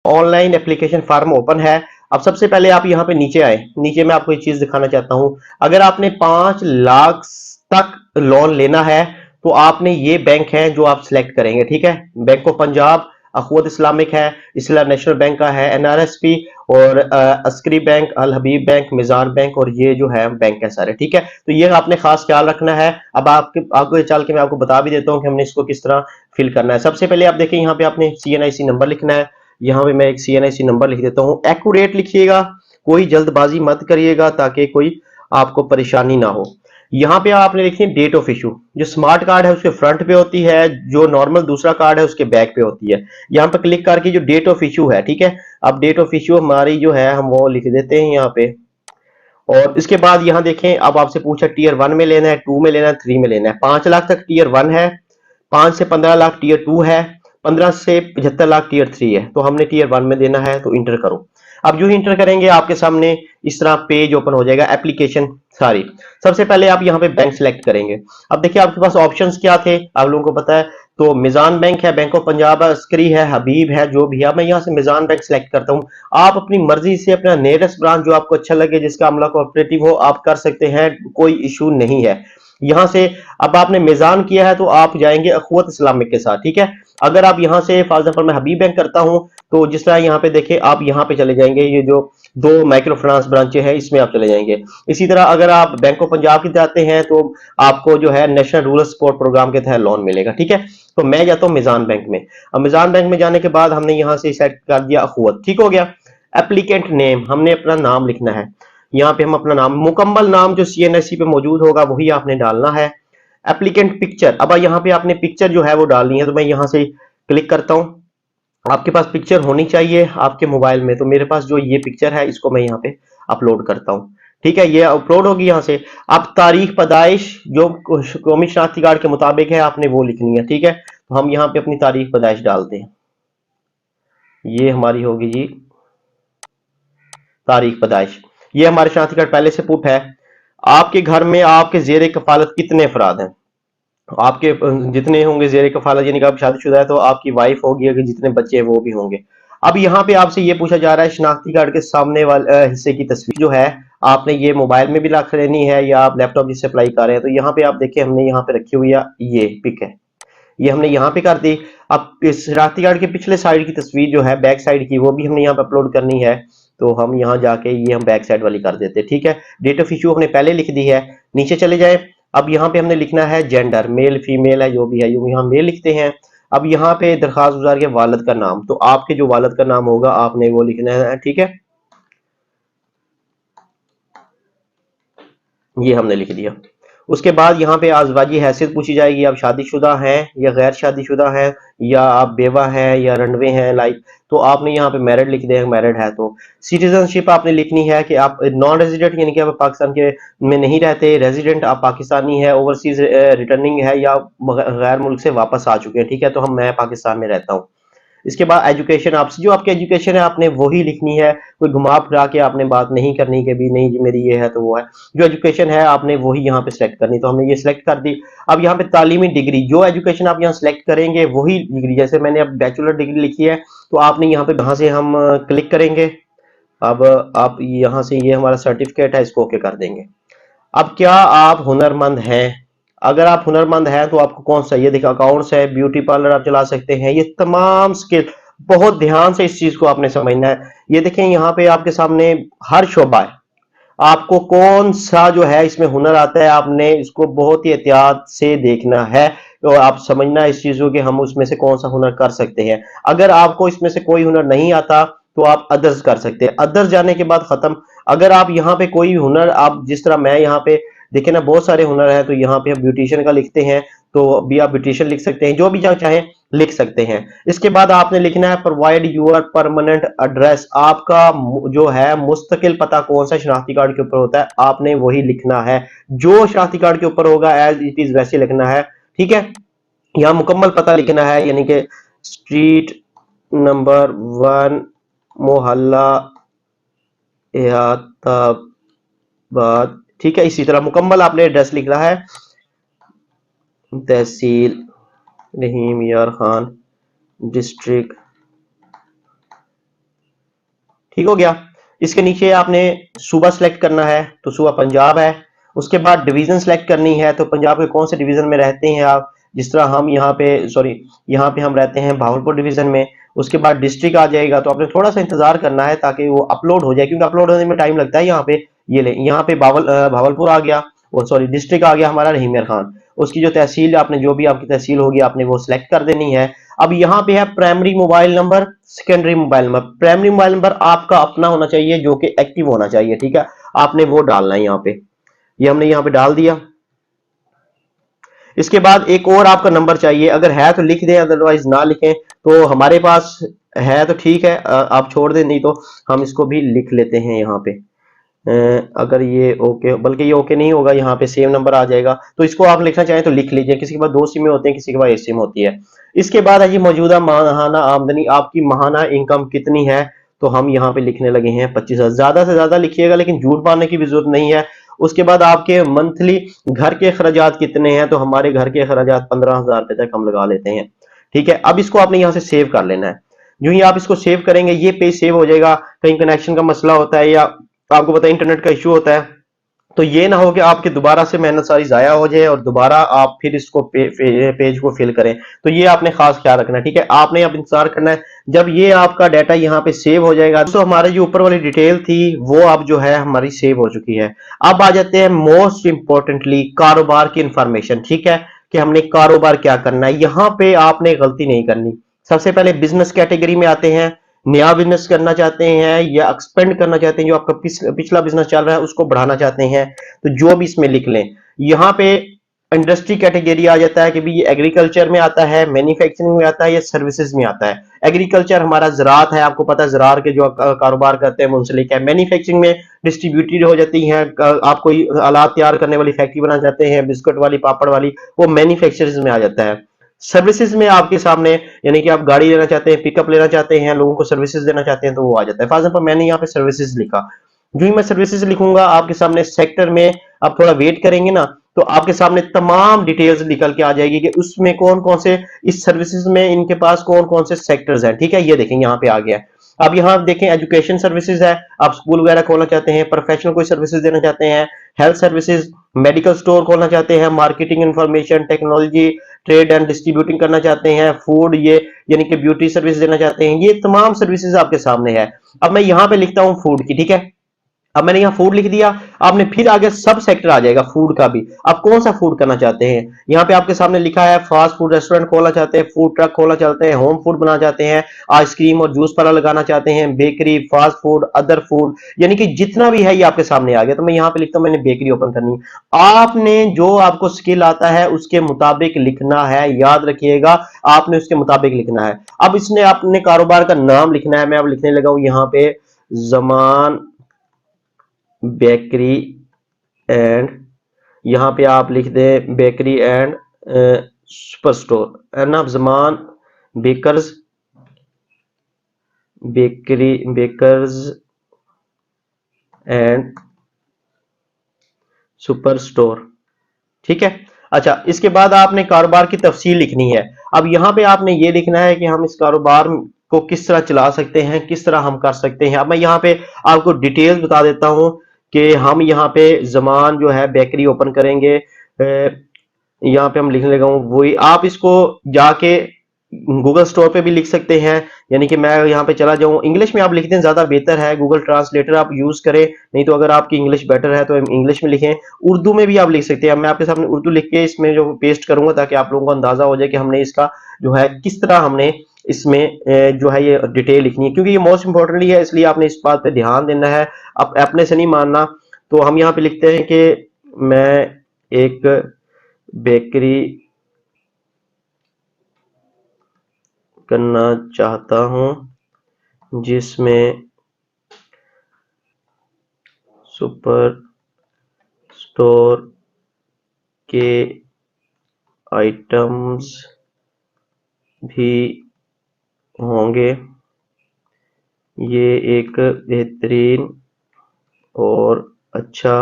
Online application form open है। अब सबसे पहले आप यहाँ पे नीचे आए, नीचे मैं आपको एक चीज दिखाना चाहता हूं। अगर आपने 5 लाख तक लोन लेना है तो आपने ये बैंक है जो आप सिलेक्ट करेंगे, ठीक है। बैंक ऑफ पंजाब, अखवत इस्लामिक है, इस्लाम नेशनल बैंक का है, एनआरएसपी और अस्करी बैंक, अल हबीब बैंक, मिजान बैंक और ये जो है बैंक है सारे, ठीक है। तो ये आपने खास ख्याल रखना है। अब आपको चल के मैं आपको बता भी देता हूँ कि हमने इसको किस तरह फिल करना है। सबसे पहले आप देखें यहाँ पे आपने सीएनआईसी नंबर लिखना है। यहाँ पे मैं एक सीएनआईसी नंबर लिख देता हूँ, एक्यूरेट लिखिएगा, कोई जल्दबाजी मत करिएगा ताकि कोई आपको परेशानी ना हो। यहाँ पे आपने लिखनी है डेट ऑफ इशू, जो स्मार्ट कार्ड है उसके फ्रंट पे होती है, जो नॉर्मल दूसरा कार्ड है उसके बैक पे होती है। यहाँ पे क्लिक करके जो डेट ऑफ इशू है, ठीक है। अब डेट ऑफ इशू हमारी जो है हम वो लिख देते हैं यहाँ पे। और इसके बाद यहाँ देखें, अब आपसे पूछा टीयर 1 में लेना है, 2 में लेना है, 3 में लेना है। 5 लाख तक टीयर 1 है, 5 से 15 लाख टीयर 2 है, 15 से 75 लाख टीयर 3 है। तो हमने टीयर 1 में देना है, तो इंटर करो। अब जो ही इंटर करेंगे आपके सामने इस तरह पेज ओपन हो जाएगा, एप्लीकेशन सारी। सबसे पहले आप यहाँ पे बैंक सिलेक्ट करेंगे। अब देखिए आपके पास ऑप्शंस क्या थे, आप लोगों को पता है। तो मिजान बैंक है, बैंक ऑफ पंजाब है, अस्करी है, हबीब है, जो भी है। मैं यहाँ से मिजान बैंक सिलेक्ट करता हूँ। आप अपनी मर्जी से अपना नियरेस्ट ब्रांच जो आपको अच्छा लगे, जिसका अमला कोऑपरेटिव हो, आप कर सकते हैं, कोई इशू नहीं है यहां से। अब आपने मिजान किया है तो आप जाएंगे अखवत इस्लामिक के साथ, ठीक है। अगर आप यहां से फॉर एग्जाम्पल मैं हबीब बैंक करता हूं, तो जिस तरह यहाँ पे देखे आप यहाँ पे चले जाएंगे, ये जो 2 माइक्रो फाइनेंस ब्रांचें हैं इसमें आप चले जाएंगे। इसी तरह अगर आप बैंक ऑफ पंजाब की जाते हैं तो आपको जो है नेशनल रूरल सपोर्ट प्रोग्राम के तहत लोन मिलेगा, ठीक है। तो मैं जाता हूँ मिजान बैंक में। अब मिजान बैंक में जाने के बाद हमने यहाँ से सेट कर दिया अखवत, ठीक हो गया। एप्लीकेंट नेम, हमने अपना नाम लिखना है। यहाँ पे हम अपना नाम, मुकम्मल नाम जो सीएनएससी पे मौजूद होगा वही आपने डालना है। एप्लीकेंट पिक्चर, अब यहाँ पे आपने पिक्चर जो है वो डालनी है। तो मैं यहाँ से क्लिक करता हूँ। आपके पास पिक्चर होनी चाहिए आपके मोबाइल में, तो मेरे पास जो ये पिक्चर है इसको मैं यहाँ पे अपलोड करता हूँ, ठीक है। ये अपलोड होगी यहाँ से। अब तारीख पैदाइश जो कौमी शनाख्ती कार्ड के मुताबिक है आपने वो लिखनी है, ठीक है। तो हम यहाँ पे अपनी तारीख पैदाइश डालते हैं। ये हमारी होगी जी तारीख पैदाइश। ये हमारे शनाख्ती कार्ड पहले से पुट है। आपके घर में आपके जेर कफालत कितने अफराद हैं? आपके जितने होंगे जेर कफालत, यानी कि आप शादीशुदा है तो आपकी वाइफ होगी, अगर जितने बच्चे हैं वो भी होंगे। अब यहाँ पे आपसे ये पूछा जा रहा है शनाख्ती कार्ड के सामने वाले हिस्से की तस्वीर जो है आपने ये मोबाइल में भी रख लेनी है या आप लैपटॉप जिससे अप्लाई कर रहे हैं। तो यहाँ पे आप देखिए हमने यहाँ पे रखी हुई है, ये पिक है, ये हमने यहाँ पे कर दी। अब इस शनाख्ती कार्ड के पिछले साइड की तस्वीर जो है बैक साइड की, वो भी हमने यहाँ पे अपलोड करनी है। तो हम यहाँ जाके ये हम बैक साइड वाली कर देते हैं, ठीक है। डेट ऑफ इशू हमने पहले लिख दी है। नीचे चले जाए। अब यहाँ पे हमने लिखना है जेंडर, मेल फीमेल है जो भी है, यहाँ मेल लिखते हैं। अब यहाँ पे दरखास्त गुजार के वालिद का नाम, तो आपके जो वालिद का नाम होगा आपने वो लिखना है, ठीक है। ये हमने लिख दिया। उसके बाद यहाँ पे आजवाजी हैसियत पूछी जाएगी, आप शादीशुदा हैं या गैर शादीशुदा हैं, या आप बेवा हैं या रनवे हैं, लाइक। तो आपने यहाँ पे मैरिड लिख दिया, मैरिड है तो। सिटीजनशिप आपने लिखनी है कि आप नॉन रेजिडेंट यानी कि आप पाकिस्तान के में नहीं रहते, रेजिडेंट आप पाकिस्तानी है, ओवरसीज रिटर्निंग है या गैर मुल्क से वापस आ चुके हैं, ठीक है। तो मैं पाकिस्तान में रहता हूँ। इसके बाद एजुकेशन, आपसे जो आपकी एजुकेशन है आपने वही लिखनी है, कोई घुमा फिरा के आपने बात नहीं करनी कि भी नहीं जी मेरी ये है तो वो है। जो एजुकेशन है आपने वही यहाँ पे सिलेक्ट करनी, तो हमने ये सिलेक्ट कर दी। अब यहाँ पे तालीमी डिग्री, जो एजुकेशन आप यहाँ सिलेक्ट करेंगे वही डिग्री, जैसे मैंने अब बैचलर डिग्री लिखी है तो आपने यहाँ पे यहाँ से हम क्लिक करेंगे। अब आप यहाँ से ये हमारा सर्टिफिकेट है, इसको ओके कर देंगे। अब क्या आप हुनरमंद हैं? अगर आप हुनरमंद हैं तो आपको कौन सा, ये देखिए अकाउंट्स है, ब्यूटी पार्लर आप चला सकते हैं, ये तमाम स्किल। बहुत ध्यान से इस चीज को आपने समझना है। ये देखें यहाँ पे आपके सामने हर शोबा है, आपको कौन सा जो है इसमें हुनर आता है आपने इसको बहुत ही एहतियात से देखना है। और आप समझना इस चीज को कि हम उसमें से कौन सा हुनर कर सकते हैं। अगर आपको इसमें से कोई हुनर नहीं आता तो आप अदर्स कर सकते हैं, अदर्स जाने के बाद खत्म। अगर आप यहाँ पे कोई हुनर, आप जिस तरह मैं यहाँ पे देखे ना बहुत सारे हुनर है, तो यहाँ पे हम ब्यूटिशियन का लिखते हैं तो भी आप ब्यूटिशियन लिख सकते हैं, जो भी चाहे लिख सकते हैं। इसके बाद आपने लिखना है प्रोवाइड यूर परमानेंट एड्रेस, आपका जो है मुस्तकिल पता कौन सा शनाख्ती कार्ड के ऊपर होता है आपने वही लिखना है। जो शनाख्ती कार्ड के ऊपर होगा एज इट इज वैसे लिखना है, ठीक है। यहाँ मुकम्मल पता लिखना है, यानी कि स्ट्रीट नंबर 1 मोहल्ला एहताबाद, ठीक है। इसी तरह मुकम्मल आपने एड्रेस लिखना है, तहसील रहीम यार खान, डिस्ट्रिक्ट ठीक हो गया। इसके नीचे आपने सूबा सेलेक्ट करना है, तो सूबा पंजाब है। उसके बाद डिवीजन सेलेक्ट करनी है, तो पंजाब के कौन से डिवीजन में रहते हैं आप। जिस तरह हम यहाँ पे सॉरी यहाँ पे हम रहते हैं भावलपुर डिवीजन में। उसके बाद डिस्ट्रिक्ट आ जाएगा, तो आपने थोड़ा सा इंतजार करना है ताकि वो अपलोड हो जाए, क्योंकि अपलोड होने में टाइम लगता है। यहाँ पे ये ले, यहाँ पे भावलपुर आ गया, वो सॉरी डिस्ट्रिक्ट आ गया हमारा रहीम खान। उसकी जो तहसील, आपने जो भी आपकी तहसील होगी आपने वो सिलेक्ट कर देनी है। अब यहाँ पे है primary mobile number, secondary mobile number. Primary mobile number आपका अपना होना चाहिए जो कि एक्टिव होना चाहिए, ठीक है। आपने वो डालना है यहाँ पे, ये हमने यहाँ पे डाल दिया। इसके बाद एक और आपका नंबर चाहिए, अगर है तो लिख दें, अदरवाइज ना लिखें। तो हमारे पास है तो ठीक है, आप छोड़ दें, नहीं तो हम इसको भी लिख लेते हैं यहाँ पे। अगर ये ओके, बल्कि ये ओके नहीं होगा, यहाँ पे सेम नंबर आ जाएगा, तो इसको आप लिखना चाहें तो लिख लीजिए। किसी के पास 2 सिम होते हैं, किसी के पास 1 सिम होती है। इसके बाद है जी मौजूदा माहाना आमदनी, आपकी माहाना इनकम कितनी है। तो हम यहाँ पे लिखने लगे हैं 25,000। ज्यादा से ज्यादा लिखिएगा, लेकिन झूठ मारने की भी जरूरत नहीं है। उसके बाद आपके मंथली घर के अखराजात कितने हैं, तो हमारे घर के अखराजात 15,000 रुपए तक हम लगा लेते हैं, ठीक है। अब इसको आपने यहाँ से सेव कर लेना है। जो ही आप इसको सेव करेंगे ये पेज सेव हो जाएगा। कहीं कनेक्शन का मसला होता है या आपको पता है इंटरनेट का इश्यू होता है, तो ये ना हो कि आपकी दोबारा से मेहनत सारी जाया हो जाए और दोबारा आप फिर इसको पेज को फिल करें। तो ये आपने खास ख्याल रखना है, ठीक है। आपने अब इंतजार करना है जब ये आपका डाटा यहाँ पे सेव हो जाएगा। तो हमारे जो ऊपर वाली डिटेल थी वो अब जो है हमारी सेव हो चुकी है। अब आ जाते हैं मोस्ट इंपॉर्टेंटली कारोबार की इंफॉर्मेशन, ठीक है, कि हमने कारोबार क्या करना है। यहाँ पे आपने गलती नहीं करनी। सबसे पहले बिजनेस कैटेगरी में आते हैं। नया बिजनेस करना चाहते हैं या एक्सपेंड करना चाहते हैं, जो आपका पिछला बिजनेस चल रहा है उसको बढ़ाना चाहते हैं, तो जो भी इसमें लिख लें। यहाँ पे इंडस्ट्री कैटेगरी आ जाता है कि भी ये एग्रीकल्चर में आता है, मैन्युफैक्चरिंग में आता है या सर्विसेज में आता है। एग्रीकल्चर हमारा ज़राअत है, आपको पता है ज़राअत के जो कारोबार करते हैं मुंसलिक है। मैन्युफैक्चरिंग में डिस्ट्रीब्यूटेड हो जाती है, आप कोई आलात तैयार करने वाली फैक्ट्री बनाना चाहते हैं, बिस्कुट वाली, पापड़ वाली, वो मैन्युफैक्चरिंग में आ जाता है। सर्विसेज में आपके सामने, यानी कि आप गाड़ी लेना चाहते हैं, पिकअप लेना चाहते हैं, लोगों को सर्विसेज देना चाहते हैं, तो वो आ जाता है। फॉर एग्जाम्पल मैंने यहाँ पे सर्विसेज लिखा। जो ही मैं सर्विसेज लिखूंगा आपके सामने सेक्टर में, आप थोड़ा वेट करेंगे ना, तो आपके सामने तमाम डिटेल्स निकल के आ जाएगी कि उसमें कौन कौन से, इस सर्विसेज में इनके पास कौन कौन से सेक्टर्स हैं, ठीक है। ये देखें यहाँ पे आ गया। अब यहाँ देखें एजुकेशन सर्विसेज है, आप स्कूल वगैरह खोलना चाहते हैं, प्रोफेशनल कोई सर्विसेज देना चाहते हैं, हेल्थ सर्विसेज, मेडिकल स्टोर खोलना चाहते हैं, marketing information technology, trade and distributing करना चाहते हैं, फूड, ये यानी कि ब्यूटी सर्विस देना चाहते हैं, ये तमाम सर्विसेज आपके सामने है। अब मैं यहाँ पे लिखता हूँ फूड की, ठीक है। अब मैंने यहाँ फूड लिख दिया। आपने फिर आगे सब सेक्टर आ जाएगा फूड का भी, आप कौन सा फूड करना चाहते हैं। यहाँ पे आपके सामने लिखा है फास्ट फूड रेस्टोरेंट खोलना चाहते हैं, फूड ट्रक खोलना चाहते हैं, होम फूड बनाना चाहते हैं, आइसक्रीम और जूस पार्लर लगाना चाहते हैं, bakery, fast food, other food, यानी कि जितना भी है ये आपके सामने आ गया। तो मैं यहाँ पे लिखता हूँ मैंने बेकरी ओपन करनी है। आपने जो आपको स्किल आता है उसके मुताबिक लिखना है, याद रखिएगा, आपने उसके मुताबिक लिखना है। अब इसने अपने कारोबार का नाम लिखना है। मैं अब लिखने लगा हूं यहाँ पे जमान बेकरी एंड, यहाँ पे आप लिख दें बेकरी एंड सुपर स्टोर, है ना। Zaman bakers, bakers and super store, ठीक है। अच्छा, इसके बाद आपने कारोबार की तफसील लिखनी है। अब यहाँ पे आपने ये लिखना है कि हम इस कारोबार को किस तरह चला सकते हैं, किस तरह हम कर सकते हैं। अब मैं यहाँ पे आपको डिटेल्स बता देता हूँ कि हम यहाँ पे जमान जो है बेकरी ओपन करेंगे। यहाँ पे हम लिखने लगा हूँ, वही आप इसको जाके गूगल स्टोर पे भी लिख सकते हैं, यानी कि मैं यहाँ पे चला जाऊँ, इंग्लिश में आप लिख दें ज्यादा बेहतर है, गूगल ट्रांसलेटर आप यूज करें, नहीं तो अगर आपकी इंग्लिश बेटर है तो इंग्लिश में लिखें। उर्दू में भी आप लिख सकते हैं। मैं आपके सामने उर्दू लिख के इसमें जो पेस्ट करूंगा ताकि आप लोगों को अंदाजा हो जाए कि हमने इसका जो है किस तरह हमने इसमें जो है ये डिटेल लिखनी है, क्योंकि ये मोस्ट इंपॉर्टेंटली है, इसलिए आपने इस बात पे ध्यान देना है, अपने से नहीं मानना। तो हम यहाँ पे लिखते हैं कि मैं एक बेकरी करना चाहता हूं जिसमें सुपर स्टोर के आइटम्स भी होंगे। ये एक बेहतरीन और अच्छा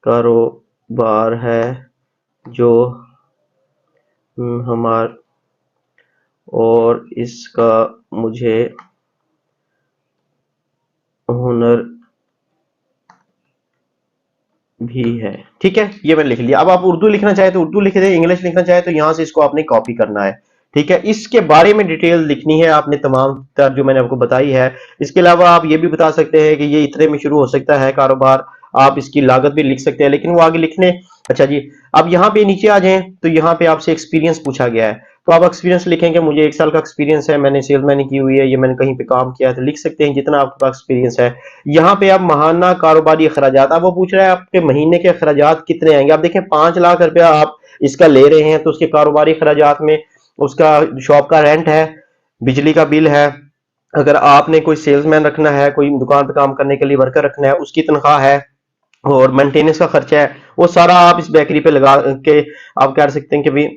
कारोबार है जो हमार, और इसका मुझे हुनर भी है। ठीक है, ये मैंने लिख लिया। अब आप उर्दू लिखना चाहे तो उर्दू लिख दें, इंग्लिश लिखना चाहे तो यहां से इसको आपने कॉपी करना है। ठीक है, इसके बारे में डिटेल लिखनी है आपने, तमाम तर जो मैंने आपको बताई है। इसके अलावा आप ये भी बता सकते हैं कि ये इतने में शुरू हो सकता है कारोबार, आप इसकी लागत भी लिख सकते हैं, लेकिन वो आगे लिखने। अच्छा जी, अब यहाँ पे नीचे आ जाएं तो यहाँ पे आपसे एक्सपीरियंस पूछा गया है, तो आप एक्सपीरियंस लिखेंगे, मुझे 1 साल का एक्सपीरियंस है, मैंने सेल्समैन की हुई है, ये मैंने कहीं पे काम किया है, तो लिख सकते हैं जितना आपके पास एक्सपीरियंस है। यहाँ पे आप महाना कारोबारी अखराजात, अब वो पूछ रहा है आपके महीने के अखराजात कितने आएंगे। आप देखें 5 लाख रुपया आप इसका ले रहे हैं, तो उसके कारोबारी अखराजात में उसका शॉप का रेंट है, बिजली का बिल है, अगर आपने कोई सेल्समैन रखना है, कोई दुकान पे काम करने के लिए वर्कर रखना है, उसकी तनख्वाह है, और मेंटेनेंस का खर्चा है, वो सारा आप इस बेकरी पे लगा के आप कह सकते हैं कि भाई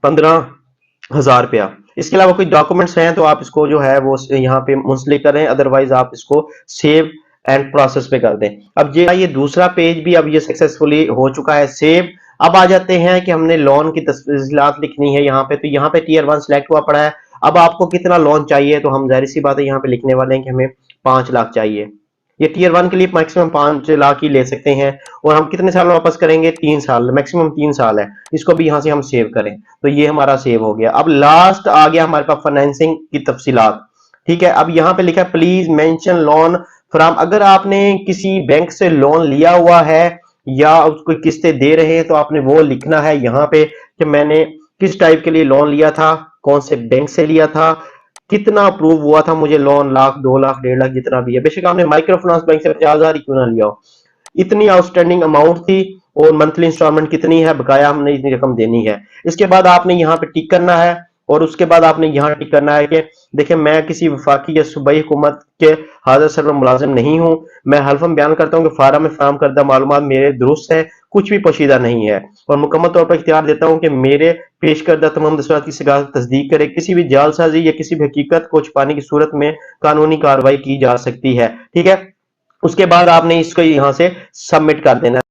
15,000 रुपया। इसके अलावा कोई डॉक्यूमेंट्स हैं तो आप इसको जो है वो यहाँ पे मुंसलिक करें, अदरवाइज आप इसको सेव एंड प्रोसेस पे कर दें। अब ये दूसरा पेज भी अब ये सक्सेसफुली हो चुका है सेव। अब आ जाते हैं कि हमने लोन की तफसीलात लिखनी है यहाँ पे, तो यहाँ पे टीयर 1 सिलेक्ट हुआ पड़ा है। अब आपको कितना लोन चाहिए, तो हम जाहिर सी बात है यहाँ पे लिखने वाले हैं कि हमें 5 लाख चाहिए। ये टीयर 1 के लिए मैक्सिमम 5 लाख ही ले सकते हैं, और हम कितने साल में वापस करेंगे, 3 साल, मैक्सिमम 3 साल है। इसको भी यहाँ से हम सेव करें, तो ये हमारा सेव हो गया। अब लास्ट आ गया हमारे पास फाइनेंसिंग की तफसीलात। ठीक है, अब यहाँ पे लिखा है प्लीज मेंशन लोन फ्रॉम, अगर आपने किसी बैंक से लोन लिया हुआ है या उसको किस्तें दे रहे हैं तो आपने वो लिखना है यहाँ पे कि मैंने किस टाइप के लिए लोन लिया था, कौन से बैंक से लिया था, कितना अप्रूव हुआ था मुझे लोन, लाख 2 लाख 1.5 लाख जितना भी है, बेशक आपने माइक्रो फाइनेंस बैंक से 50,000 ही क्यों ना लिया हो, इतनी आउटस्टैंडिंग अमाउंट थी और मंथली इंस्टॉलमेंट कितनी है, बकाया हमने इतनी रकम देनी है। इसके बाद आपने यहाँ पे टिक करना है, और उसके बाद आपने यहाँ टिक करना है कि देखिए मैं किसी वफाकी या सूबाई हुकूमत के हाजिर सर्वर मुलाजिम नहीं हूँ, मैं हल्फम बयान करता हूँ कि फार्म में फराहम करदा मालूमात मेरे दुरुस्त है, कुछ भी पोशीदा नहीं है, और मुकम्मल तौर पर इख्तियार देता हूँ कि मेरे पेश करदा तमाम दस्तावेज़ की सगात तस्दीक करे, किसी भी जालसाजी या किसी भी हकीकत को छुपाने की सूरत में कानूनी कार्रवाई की जा सकती है। ठीक है, उसके बाद आपने इसको यहाँ से सबमिट कर देना।